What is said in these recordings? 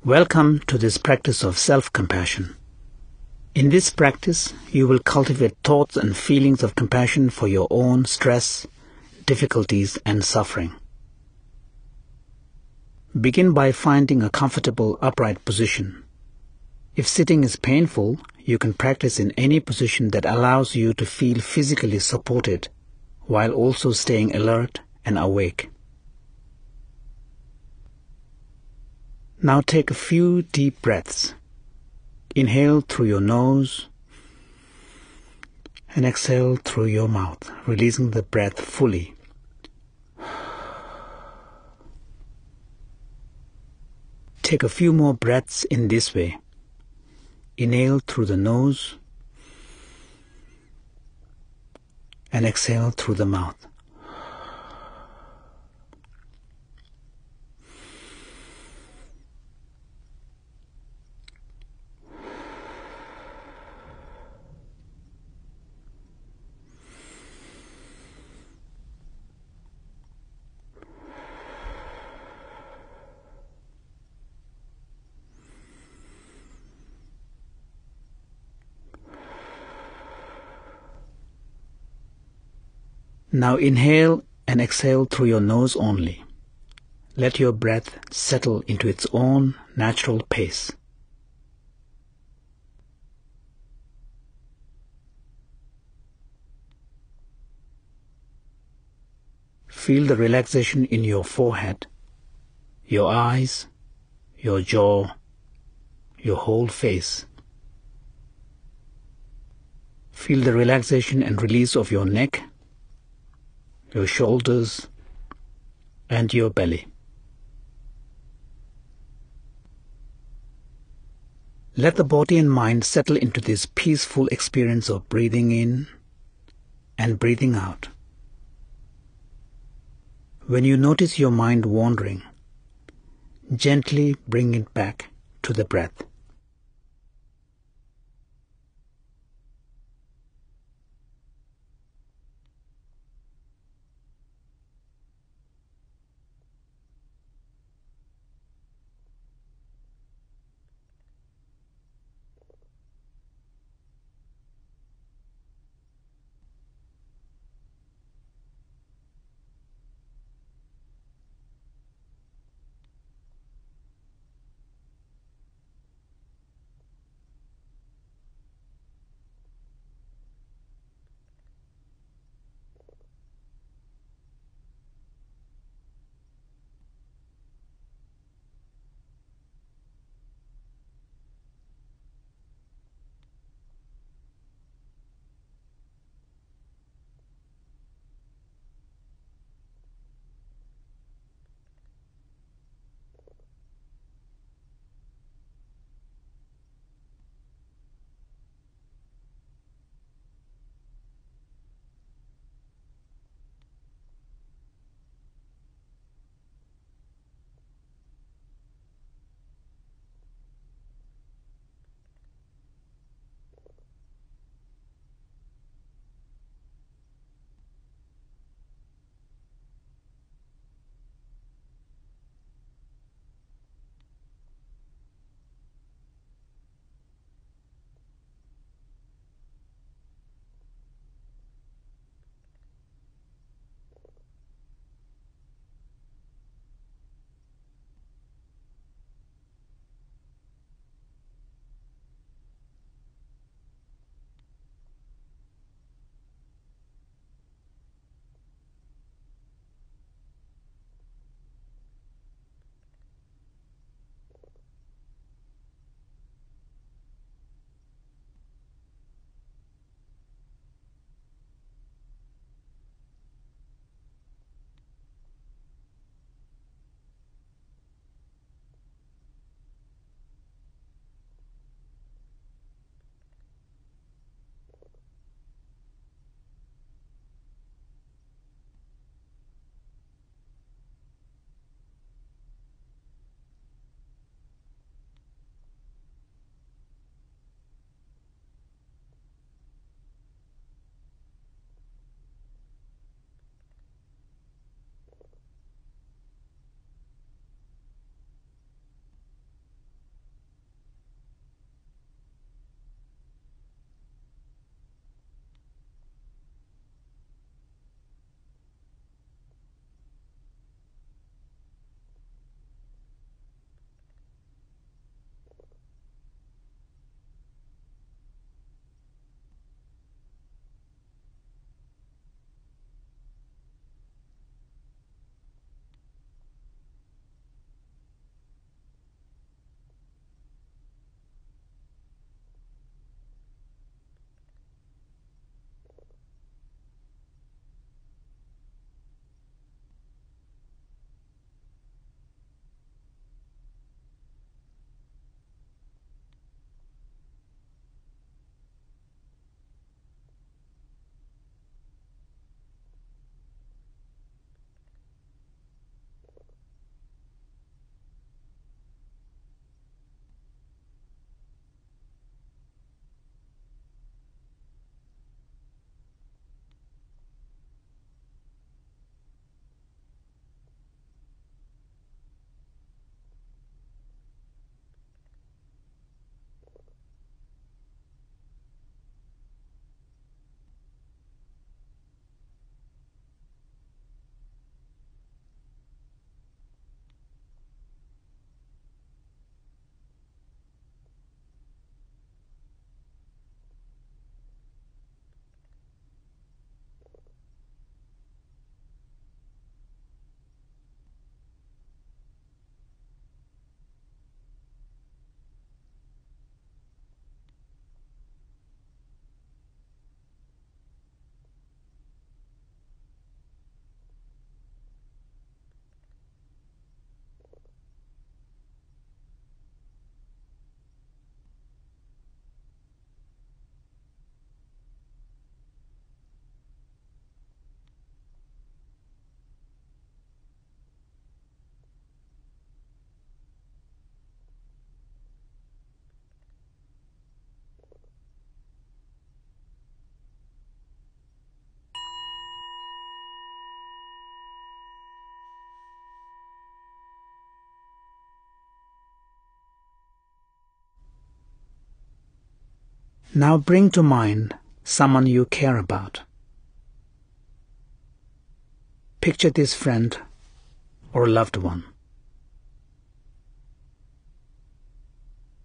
Welcome to this practice of self-compassion. In this practice, you will cultivate thoughts and feelings of compassion for your own stress, difficulties, and suffering. Begin by finding a comfortable upright position. If sitting is painful, you can practice in any position that allows you to feel physically supported while also staying alert and awake. Now take a few deep breaths. Inhale through your nose and exhale through your mouth, releasing the breath fully. Take a few more breaths in this way. Inhale through the nose and exhale through the mouth. Now inhale and exhale through your nose only. Let your breath settle into its own natural pace. Feel the relaxation in your forehead, your eyes, your jaw, your whole face. Feel the relaxation and release of your neck, your shoulders, and your belly. Let the body and mind settle into this peaceful experience of breathing in and breathing out. When you notice your mind wandering, gently bring it back to the breath. Now bring to mind someone you care about. Picture this friend or loved one.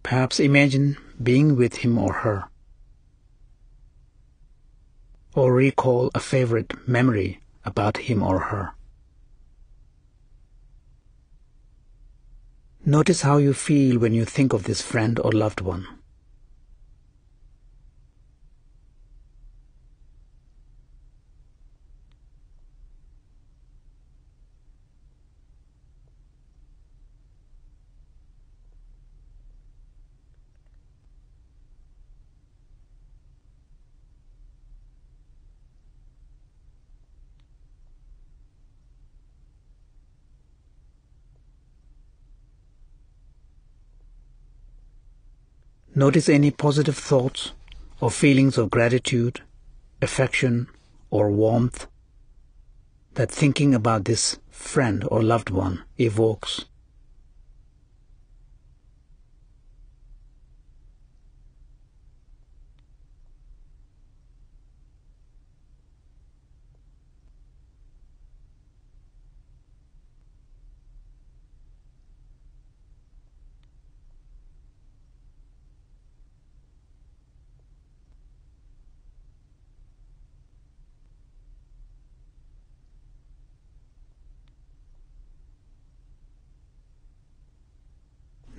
Perhaps imagine being with him or her, or recall a favorite memory about him or her. Notice how you feel when you think of this friend or loved one. Notice any positive thoughts or feelings of gratitude, affection, or warmth that thinking about this friend or loved one evokes.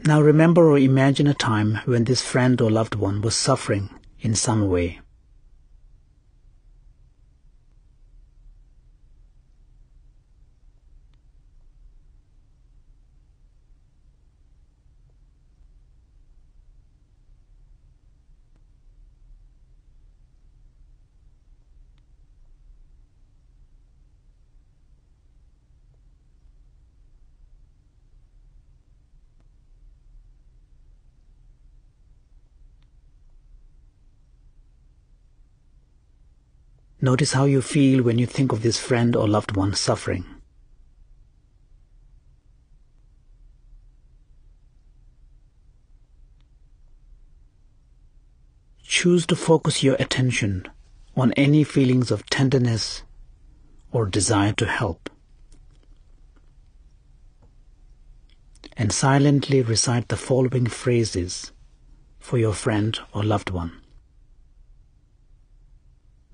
Now remember or imagine a time when this friend or loved one was suffering in some way. Notice how you feel when you think of this friend or loved one suffering. Choose to focus your attention on any feelings of tenderness or desire to help, and silently recite the following phrases for your friend or loved one.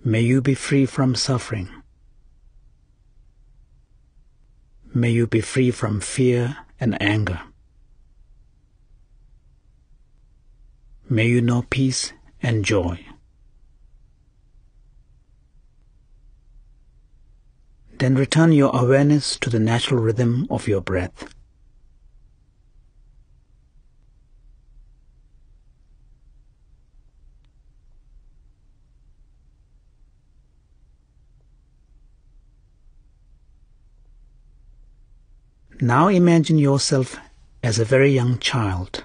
May you be free from suffering. May you be free from fear and anger. May you know peace and joy. Then return your awareness to the natural rhythm of your breath. Now imagine yourself as a very young child,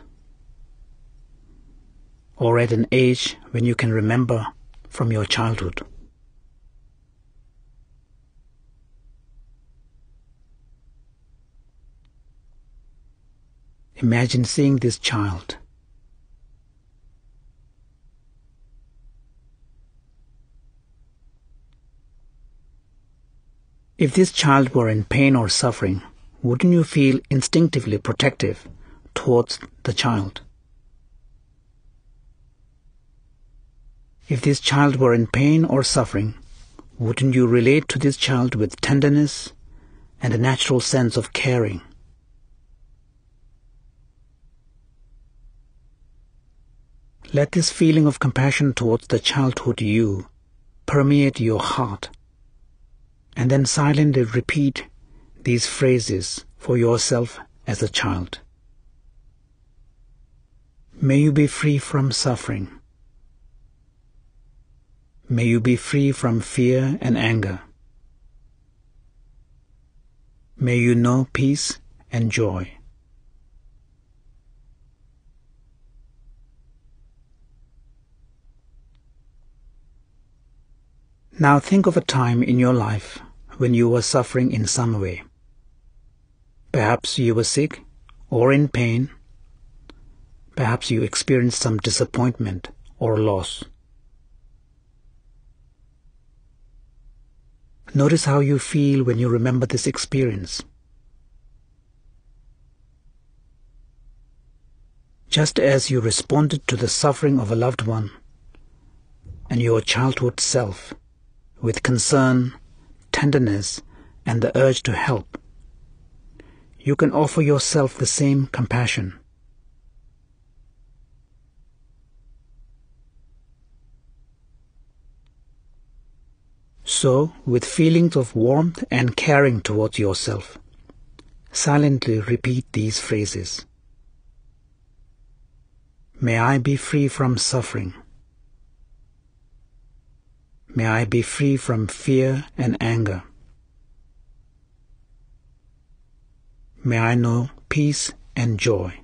or at an age when you can remember from your childhood. Imagine seeing this child. If this child were in pain or suffering, wouldn't you feel instinctively protective towards the child? If this child were in pain or suffering, wouldn't you relate to this child with tenderness and a natural sense of caring? Let this feeling of compassion towards the childhood you permeate your heart, and then silently repeat these phrases for yourself as a child. May you be free from suffering. May you be free from fear and anger. May you know peace and joy. Now think of a time in your life when you were suffering in some way. Perhaps you were sick or in pain. Perhaps you experienced some disappointment or loss. Notice how you feel when you remember this experience. Just as you responded to the suffering of a loved one and your childhood self with concern, tenderness, and the urge to help, you can offer yourself the same compassion. So, with feelings of warmth and caring towards yourself, silently repeat these phrases. May I be free from suffering. May I be free from fear and anger. May I know peace and joy.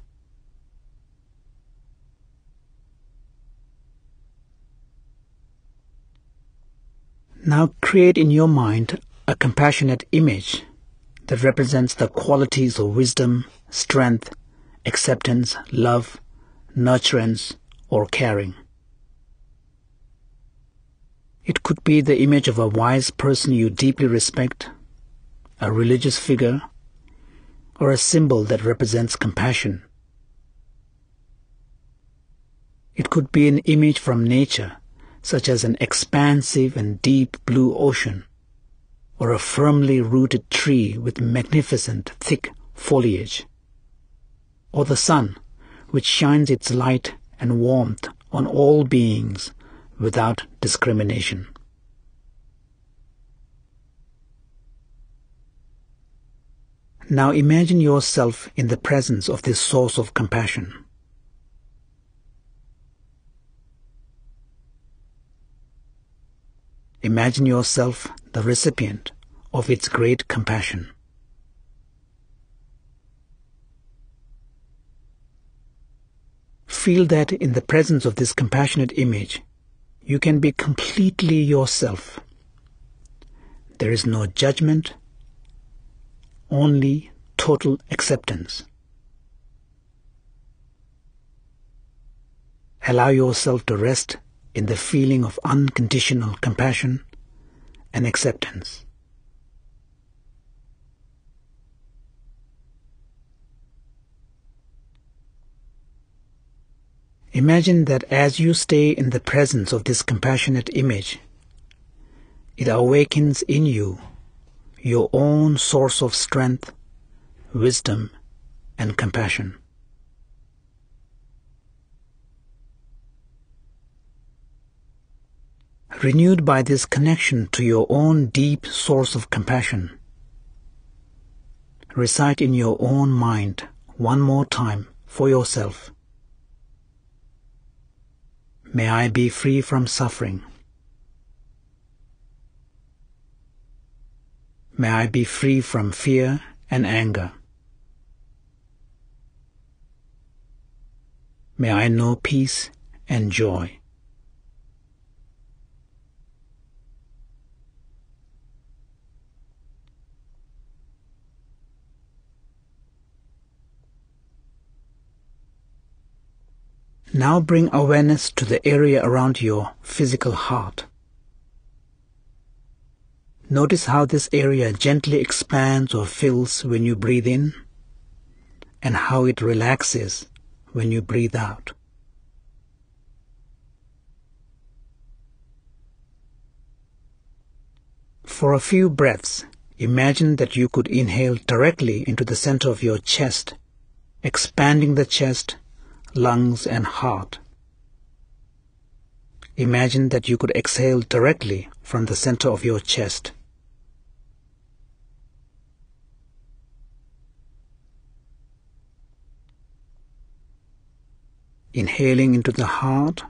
Now create in your mind a compassionate image that represents the qualities of wisdom, strength, acceptance, love, nurturance, or caring. It could be the image of a wise person you deeply respect, a religious figure, or a symbol that represents compassion. It could be an image from nature, such as an expansive and deep blue ocean, or a firmly rooted tree with magnificent thick foliage, or the sun, which shines its light and warmth on all beings without discrimination. Now imagine yourself in the presence of this source of compassion. Imagine yourself the recipient of its great compassion. Feel that in the presence of this compassionate image, you can be completely yourself. There is no judgment, only total acceptance. Allow yourself to rest in the feeling of unconditional compassion and acceptance. Imagine that as you stay in the presence of this compassionate image, it awakens in you your own source of strength, wisdom, and compassion. Renewed by this connection to your own deep source of compassion, recite in your own mind one more time for yourself. May I be free from suffering. May I be free from fear and anger. May I know peace and joy. Now bring awareness to the area around your physical heart. Notice how this area gently expands or fills when you breathe in, and how it relaxes when you breathe out. For a few breaths, imagine that you could inhale directly into the center of your chest, expanding the chest, lungs, and heart. Imagine that you could exhale directly from the center of your chest. Inhaling into the heart,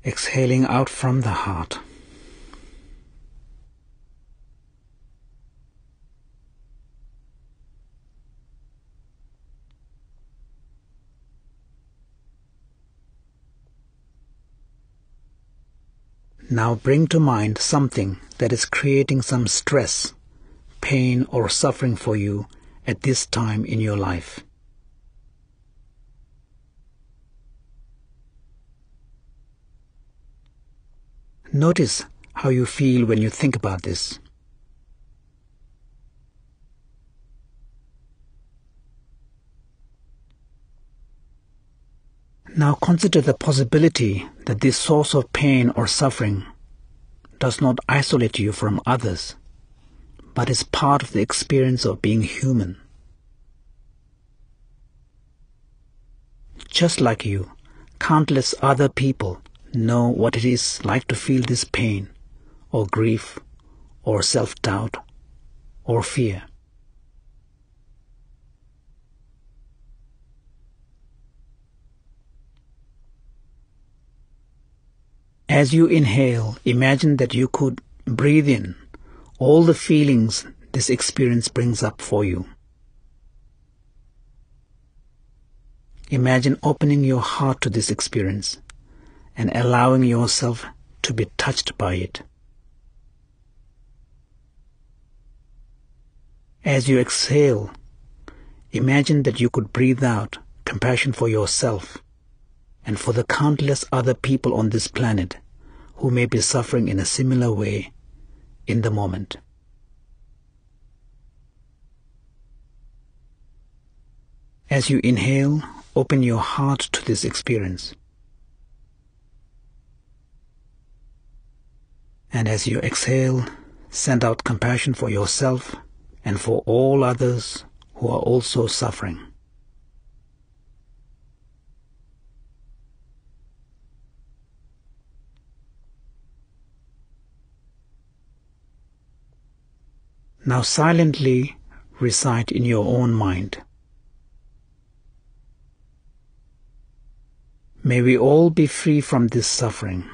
exhaling out from the heart. Now bring to mind something that is creating some stress, pain, or suffering for you at this time in your life. Notice how you feel when you think about this. Now consider the possibility that this source of pain or suffering does not isolate you from others, but is part of the experience of being human. Just like you, countless other people know what it is like to feel this pain, or grief, or self-doubt, or fear. As you inhale, imagine that you could breathe in all the feelings this experience brings up for you. Imagine opening your heart to this experience and allowing yourself to be touched by it. As you exhale, imagine that you could breathe out compassion for yourself and for the countless other people on this planet who may be suffering in a similar way in the moment. As you inhale, open your heart to this experience. And as you exhale, send out compassion for yourself and for all others who are also suffering. Now silently recite in your own mind, "May we all be free from this suffering.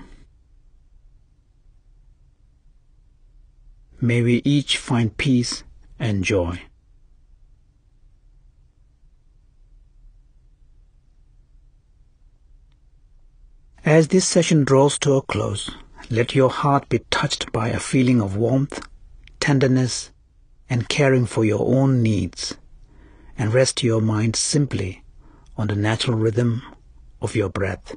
May we each find peace and joy." As this session draws to a close, let your heart be touched by a feeling of warmth, tenderness, and caring for your own needs, and rest your mind simply on the natural rhythm of your breath.